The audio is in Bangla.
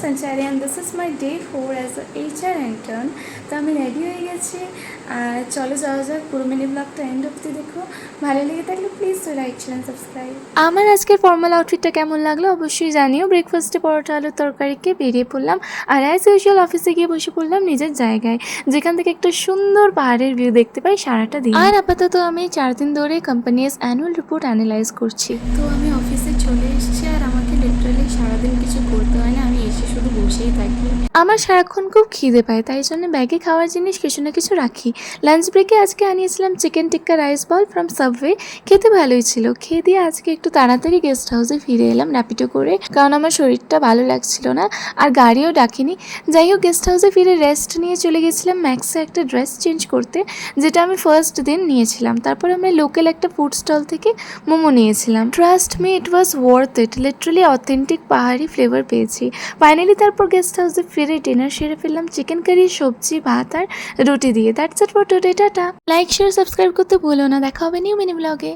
Sanchari and this is my day 4 as a HR intern. তো আমি রেডি হয়ে গেছি আর চলো যাওয়া যাক। পুরো মিনি ব্লগটা এন্ড অবধি দেখো, ভালো লেগে থাকলে প্লিজ লাইক শেয়ার সাবস্ক্রাইব। আমার আজকের ফর্মাল আউটফিটটা কেমন লাগলো অবশ্যই জানিও। ব্রেকফাস্টে পরোটা আলুর তরকারিকে বেরিয়ে পড়লাম আর অ্যাজ ইউজুয়াল অফিসে গিয়ে বসে পড়লাম নিজের জায়গায়, যেখান থেকে একটা সুন্দর পাহাড়ের ভিউ দেখতে পাই সারাটা দিন। আর আপাতত আমি 4 দিন ধরে কোম্পানিজ অ্যানুয়াল রিপোর্ট অ্যানালাইজ করছি। তো আমি অফিসে চলে এসেছি আর আমাকে লিটারালি সারাদিন কিছু করতে হয় না, আমি এসে শুধু বসেই থাকি। আমার সারাক্ষণ খুব খিদে পায়, তাই জন্য ব্যাগে খাওয়ার জিনিস কিছু না কিছু রাখি। লাঞ্চ ব্রেকে আজকে আনিয়েছিলাম chicken tikka rice ball from Subway, খেতে ভালোই ছিল। খেয়ে দিয়ে আজকে একটু তাড়াতাড়ি গেস্ট হাউসে ফিরে এলাম র্যাপিডো করে, কারণ আমার শরীরটা ভালো লাগছিল না আর গাড়িও ডাকিনি। যাই হোক, গেস্ট হাউসে ফিরে রেস্ট নিয়ে চলে গেছিলাম ম্যাক্সে একটা ড্রেস চেঞ্জ করতে, যেটা আমি ফার্স্ট দিন নিয়েছিলাম। তারপর আমরা লোকাল একটা ফুড স্টল থেকে মোমো নিয়েছিলাম। Trust me, it was worth it. Literally authentic পাহাড়ি ফ্লেভার পেয়েছি। ফাইনালি তারপর গেস্ট হাউসে ফিরে ডিনার সেরে ফেললাম চিকেন কারি, সবজি, ভাত আর রুটি দিয়ে। That's it for today. Tata. Like share subscribe করতে ভুলো না। দেখা হবে নিউ মিনি ব্লগে।